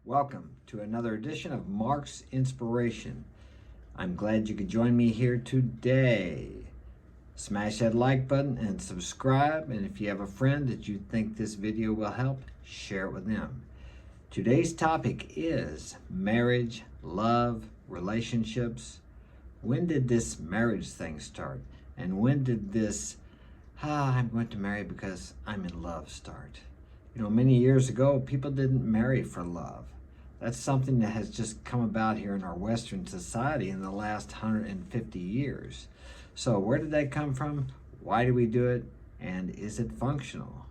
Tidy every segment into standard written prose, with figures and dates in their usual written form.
Welcome to another edition of Mark's Inspiration. I'm glad you could join me here today. Smash that like button and subscribe, and if you have a friend that you think this video will help, share it with them. Today's topic is marriage, love, relationships. When did this marriage thing start? And when did this, I'm going to marry because I'm in love start? Many years ago, people didn't marry for love. That's something that has just come about here in our Western society in the last 150 years. So where did that come from? Why do we do it? And is it functional?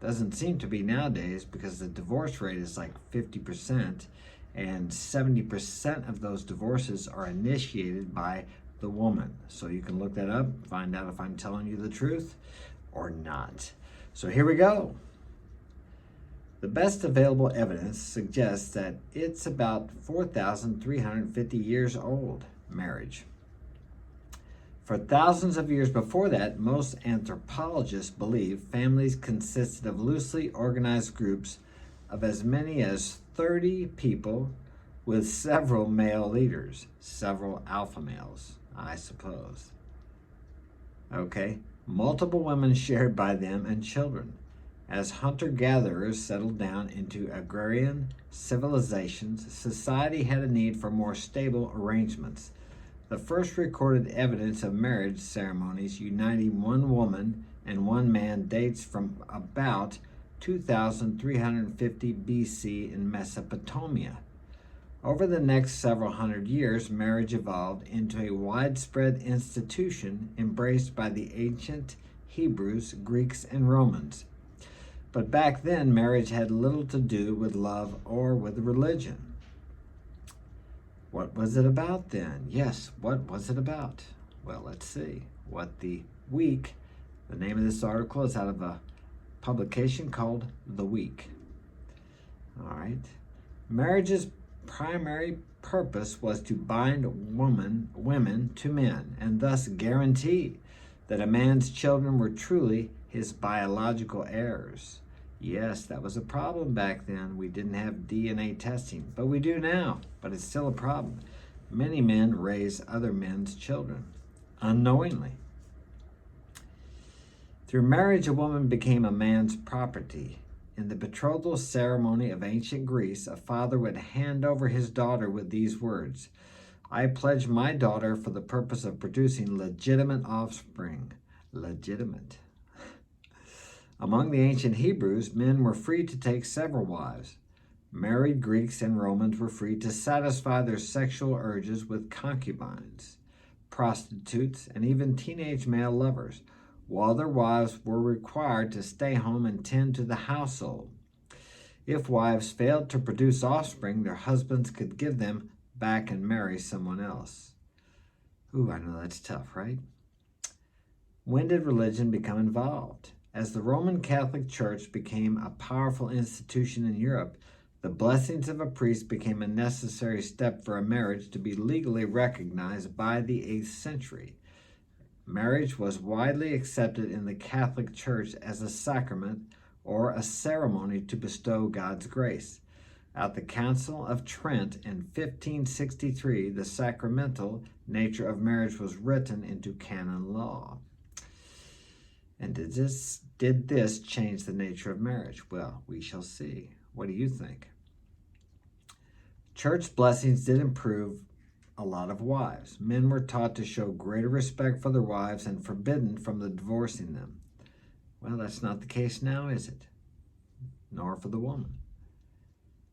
Doesn't seem to be nowadays, because the divorce rate is like 50%, and 70% of those divorces are initiated by the woman. So you can look that up, find out if I'm telling you the truth or not. So here we go. The best available evidence suggests that it's about 4,350 years old, marriage. For thousands of years before that, most anthropologists believe families consisted of loosely organized groups of as many as 30 people with several male leaders, several alpha males, I suppose. Okay, multiple women shared by them and children. As hunter-gatherers settled down into agrarian civilizations, society had a need for more stable arrangements. The first recorded evidence of marriage ceremonies uniting one woman and one man dates from about 2350 BC in Mesopotamia. Over the next several hundred years, marriage evolved into a widespread institution embraced by the ancient Hebrews, Greeks, and Romans. But back then, marriage had little to do with love or with religion. What was it about then? Yes, what was it about? Well, let's see. The name of this article is out of a publication called The Week. All right. Marriage's primary purpose was to bind women to men, and thus guarantee that a man's children were truly his biological heirs. Yes, that was a problem back then. We didn't have DNA testing, but we do now. But it's still a problem. Many men raise other men's children unknowingly. Through marriage, a woman became a man's property. In the betrothal ceremony of ancient Greece, a father would hand over his daughter with these words: "I pledge my daughter for the purpose of producing legitimate offspring." Legitimate. Among the ancient Hebrews, men were free to take several wives. Married Greeks and Romans were free to satisfy their sexual urges with concubines, prostitutes, and even teenage male lovers, while their wives were required to stay home and tend to the household. If wives failed to produce offspring, their husbands could give them back and marry someone else. Ooh, I know that's tough, right? When did religion become involved? As the Roman Catholic Church became a powerful institution in Europe, the blessings of a priest became a necessary step for a marriage to be legally recognized by the 8th century. Marriage was widely accepted in the Catholic Church as a sacrament or a ceremony to bestow God's grace. At the Council of Trent in 1563, the sacramental nature of marriage was written into canon law. And did this change the nature of marriage? Well, we shall see. What do you think? Church blessings did improve a lot of wives. Men were taught to show greater respect for their wives and forbidden from divorcing them. Well, that's not the case now, is it? Nor for the woman.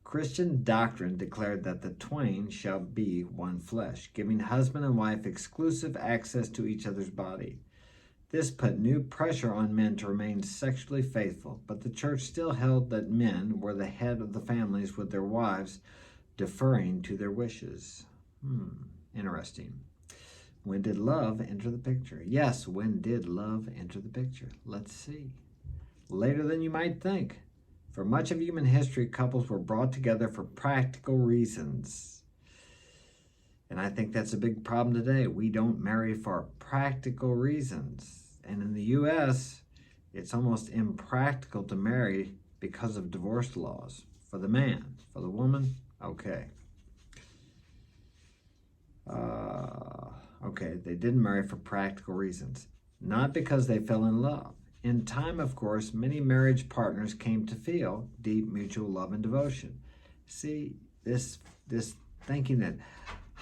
Christian doctrine declared that the twain shall be one flesh, giving husband and wife exclusive access to each other's body. This put new pressure on men to remain sexually faithful, but the church still held that men were the head of the families, with their wives deferring to their wishes. Interesting. When did love enter the picture? Yes, when did love enter the picture? Let's see. Later than you might think. For much of human history, couples were brought together for practical reasons. And I think that's a big problem today. We don't marry for practical reasons. And in the U.S., it's almost impractical to marry because of divorce laws. For the man, for the woman, Okay. Okay, they didn't marry for practical reasons, not because they fell in love. In time, of course, many marriage partners came to feel deep mutual love and devotion. See, this thinking that,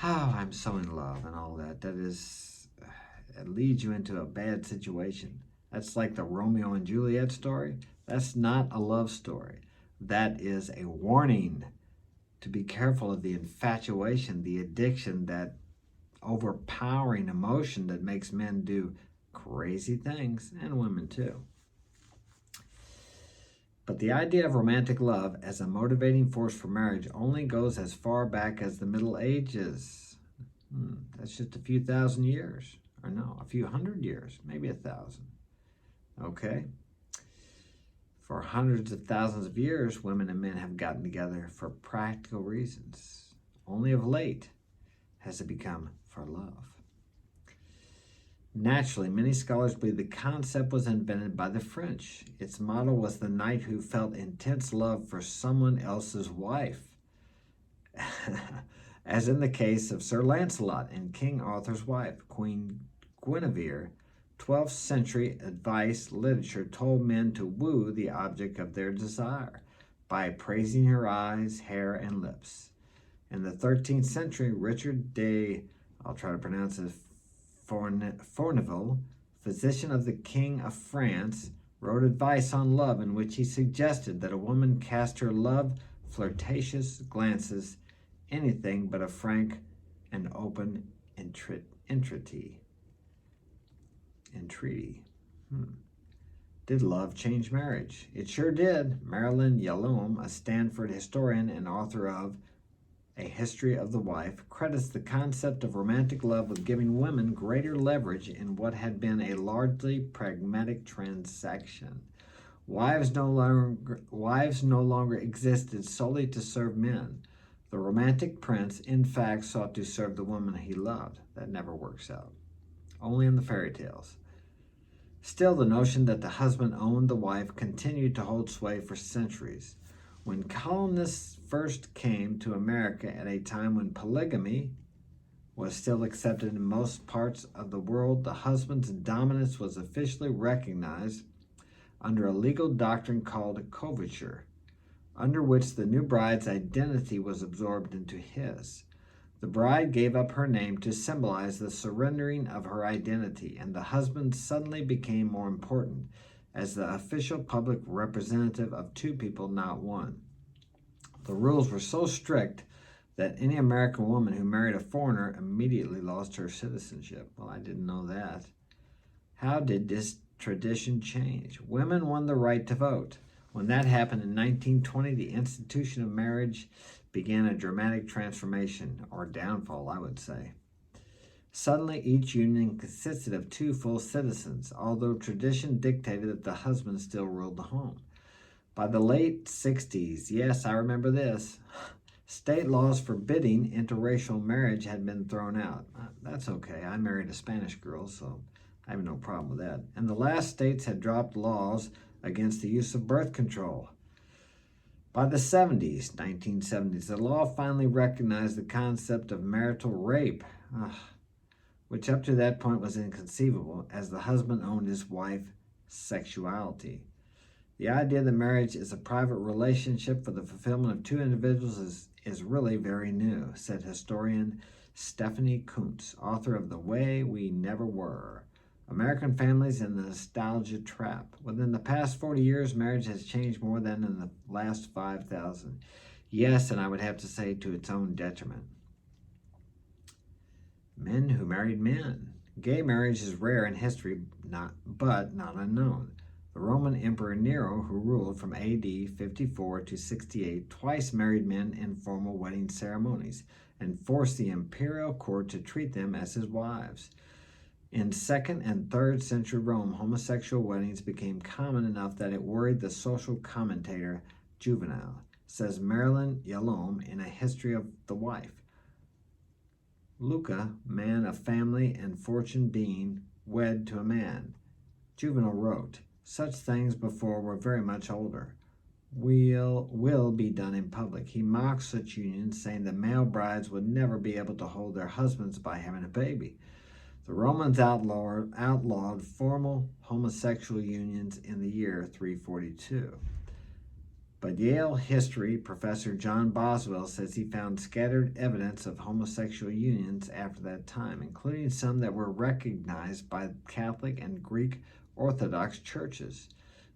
oh, I'm so in love and all that, it leads you into a bad situation. That's like the Romeo and Juliet story. That's not a love story. That is a warning to be careful of the infatuation, the addiction, that overpowering emotion that makes men do crazy things, and women too. But the idea of romantic love as a motivating force for marriage only goes as far back as the Middle Ages. That's just a few thousand years. Or no, a few hundred years, maybe 1,000. Okay? For hundreds of thousands of years, women and men have gotten together for practical reasons. Only of late has it become for love. Naturally, many scholars believe the concept was invented by the French. Its motto was the knight who felt intense love for someone else's wife. As in the case of Sir Lancelot and King Arthur's wife, Queen Guinevere. 12th century advice literature told men to woo the object of their desire by praising her eyes, hair, and lips. In the 13th century, Richard de, I'll try to pronounce it, Fourneville, physician of the King of France, wrote advice on love in which he suggested that a woman cast her love flirtatious glances anything but a frank and open entreaty. Did love change marriage? It sure did. Marilyn Yalom, a Stanford historian and author of A History of the Wife, credits the concept of romantic love with giving women greater leverage in what had been a largely pragmatic transaction. Wives no longer existed solely to serve men. The romantic prince, in fact, sought to serve the woman he loved. That never works out. Only in the fairy tales. Still, the notion that the husband owned the wife continued to hold sway for centuries. When colonists first came to America at a time when polygamy was still accepted in most parts of the world, the husband's dominance was officially recognized under a legal doctrine called coverture, under which the new bride's identity was absorbed into his. The bride gave up her name to symbolize the surrendering of her identity, and the husband suddenly became more important as the official public representative of two people, not one. The rules were so strict that any American woman who married a foreigner immediately lost her citizenship. Well, I didn't know that. How did this tradition change? Women won the right to vote. When that happened in 1920, the institution of marriage began a dramatic transformation, or downfall, I would say. Suddenly, each union consisted of two full citizens, although tradition dictated that the husband still ruled the home. By the late 60s, yes, I remember this, state laws forbidding interracial marriage had been thrown out. That's okay. I married a Spanish girl, so I have no problem with that. And the last states had dropped laws against the use of birth control. By the 1970s, the law finally recognized the concept of marital rape, which up to that point was inconceivable, as the husband owned his wife's sexuality. The idea that marriage is a private relationship for the fulfillment of two individuals is really very new, said historian Stephanie Coontz, author of The Way We Never Were, American Families in the Nostalgia Trap. Within the past 40 years, marriage has changed more than in the last 5,000. Yes, and I would have to say to its own detriment. Men who married men. Gay marriage is rare in history, but not unknown. The Roman Emperor Nero, who ruled from AD 54 to 68, twice married men in formal wedding ceremonies and forced the imperial court to treat them as his wives. In 2nd and 3rd century Rome, homosexual weddings became common enough that it worried the social commentator Juvenal, says Marilyn Yalom in A History of the Wife. Luca, man of family and fortune being wed to a man. Juvenal wrote, such things before were very much older. will be done in public. He mocks such unions, saying that male brides would never be able to hold their husbands by having a baby. The Romans outlawed formal homosexual unions in the year 342. But Yale history professor John Boswell says he found scattered evidence of homosexual unions after that time, including some that were recognized by Catholic and Greek Orthodox churches.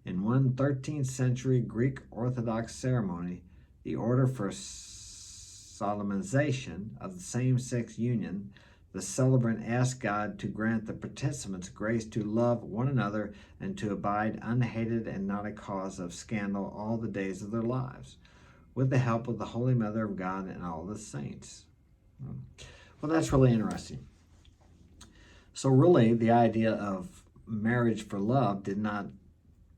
In one 13th century Greek Orthodox ceremony, the order for solemnization of the same-sex union, the celebrant asked God to grant the participants grace to love one another and to abide unhated and not a cause of scandal all the days of their lives, with the help of the Holy Mother of God and all the saints. Well, that's really interesting. So really, the idea of marriage for love did not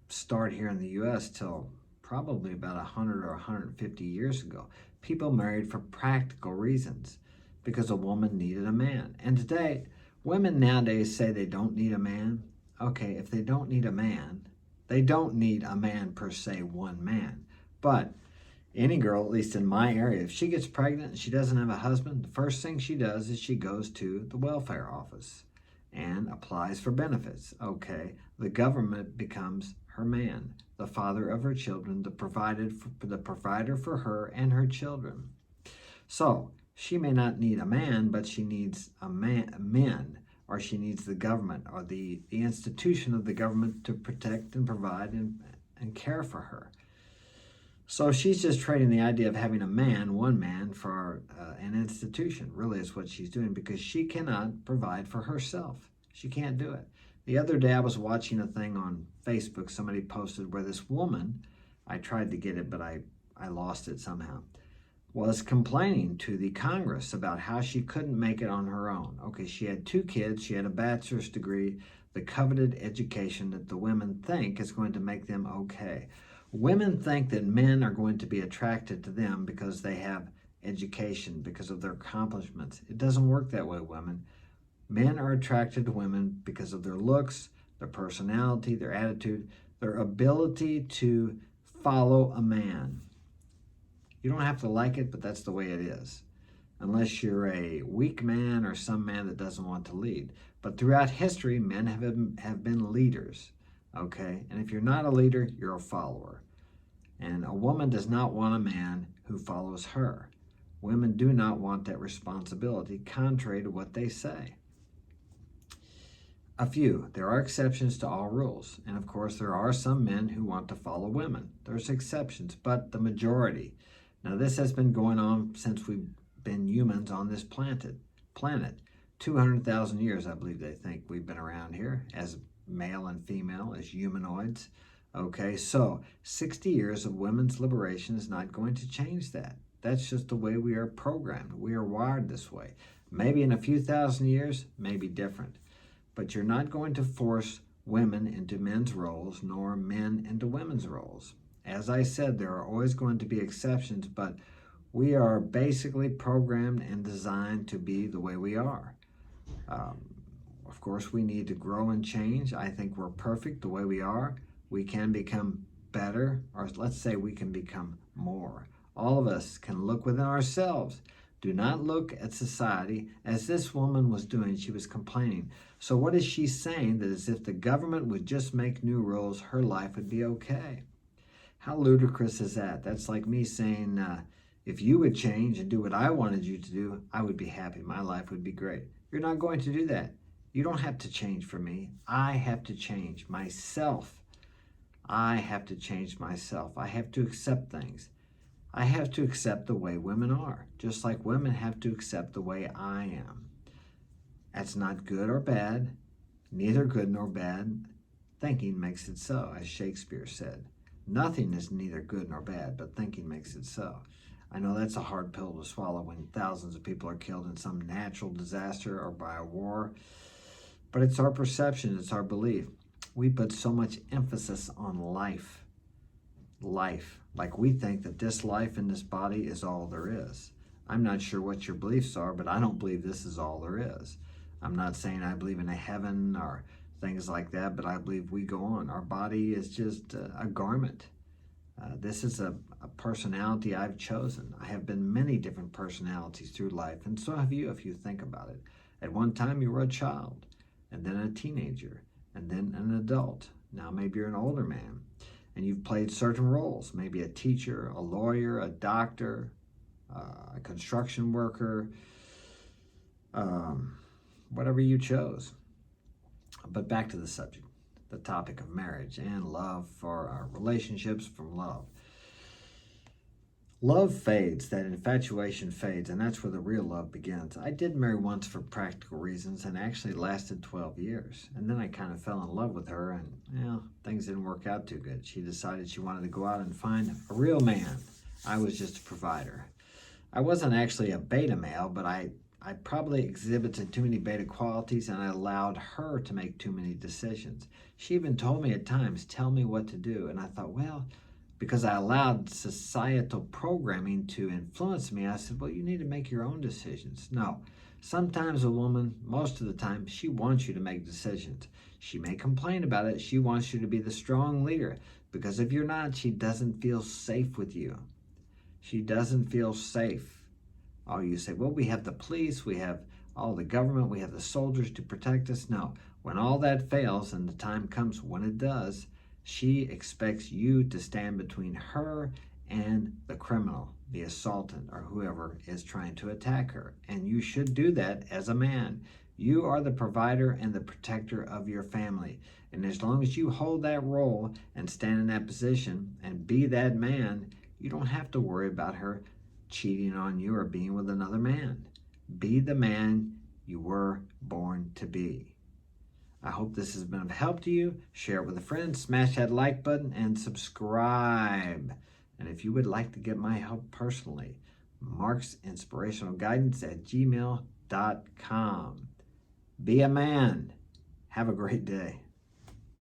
start here in the U.S. till probably about 100 or 150 years ago. People married for practical reasons, because a woman needed a man. And today, women nowadays say they don't need a man. Okay, if they don't need a man, they don't need a man per se, one man. But any girl, at least in my area, if she gets pregnant and she doesn't have a husband, the first thing she does is she goes to the welfare office and applies for benefits. Okay, the government becomes her man, the father of her children, the provider for her and her children. So, she may not need a man, but she needs men, or she needs the government or the institution of the government to protect and provide and care for her. So she's just trading the idea of having a man, one man, for an institution. Really is what she's doing, because she cannot provide for herself. She can't do it. The other day I was watching a thing on Facebook. Somebody posted where this woman, I tried to get it, but I lost it somehow, was complaining to the Congress about how she couldn't make it on her own. Okay, she had 2 kids, she had a bachelor's degree, the coveted education that the women think is going to make them okay. Women think that men are going to be attracted to them because they have education, because of their accomplishments. It doesn't work that way, women. Men are attracted to women because of their looks, their personality, their attitude, their ability to follow a man. You don't have to like it, but that's the way it is. Unless you're a weak man or some man that doesn't want to lead. But throughout history, men have been leaders, okay? And if you're not a leader, you're a follower. And a woman does not want a man who follows her. Women do not want that responsibility, contrary to what they say. A few. There are exceptions to all rules. And of course, there are some men who want to follow women. There's exceptions, but the majority. Now, this has been going on since we've been humans on this planet. 200,000 years, I believe they think we've been around here as male and female, as humanoids. Okay, so 60 years of women's liberation is not going to change that. That's just the way we are programmed. We are wired this way. Maybe in a few thousand years, maybe different. But you're not going to force women into men's roles, nor men into women's roles. As I said, there are always going to be exceptions, but we are basically programmed and designed to be the way we are. Of course, we need to grow and change. I think we're perfect the way we are. We can become better, or let's say we can become more. All of us can look within ourselves. Do not look at society as this woman was doing. She was complaining. So what is she saying? That as if the government would just make new rules, her life would be okay. How ludicrous is that? That's like me saying, if you would change and do what I wanted you to do, I would be happy. My life would be great. You're not going to do that. You don't have to change for me. I have to change myself. I have to change myself. I have to accept things. I have to accept the way women are, just like women have to accept the way I am. That's not good or bad, neither good nor bad. Thinking makes it so, as Shakespeare said. Nothing is neither good nor bad, but thinking makes it so. I know that's a hard pill to swallow when thousands of people are killed in some natural disaster or by a war. But it's our perception, it's our belief. We put so much emphasis on life. Life. Like we think that this life in this body is all there is. I'm not sure what your beliefs are, but I don't believe this is all there is. I'm not saying I believe in a heaven or things like that, but I believe we go on. Our body is just a garment. This is a personality I've chosen. I have been many different personalities through life, and so have you if you think about it. At one time, you were a child, and then a teenager, and then an adult. Now, maybe you're an older man, and you've played certain roles, maybe a teacher, a lawyer, a doctor, a construction worker, whatever you chose. But back to the subject, the topic of marriage and love for our relationships from love. Love fades, that infatuation fades, and that's where the real love begins. I did marry once for practical reasons and actually lasted 12 years. And then I kind of fell in love with her and, things didn't work out too good. She decided she wanted to go out and find a real man. I was just a provider. I wasn't actually a beta male, but I probably exhibited too many beta qualities and I allowed her to make too many decisions. She even told me at times, tell me what to do. And I thought, well, because I allowed societal programming to influence me, I said, well, you need to make your own decisions. No, sometimes a woman, most of the time, she wants you to make decisions. She may complain about it. She wants you to be the strong leader because if you're not, she doesn't feel safe with you. She doesn't feel safe. Oh, you say, well, we have the police, we have all the government, we have the soldiers to protect us. No, when all that fails and the time comes when it does, she expects you to stand between her and the criminal, the assaultant, or whoever is trying to attack her. And you should do that as a man. You are the provider and the protector of your family. And as long as you hold that role and stand in that position and be that man, you don't have to worry about her cheating on you or being with another man. Be the man you were born to be. I hope this has been of help to you. Share it with a friend, smash that like button, and subscribe. And if you would like to get my help personally, marksinspirationalguidance@gmail.com. Be a man. Have a great day.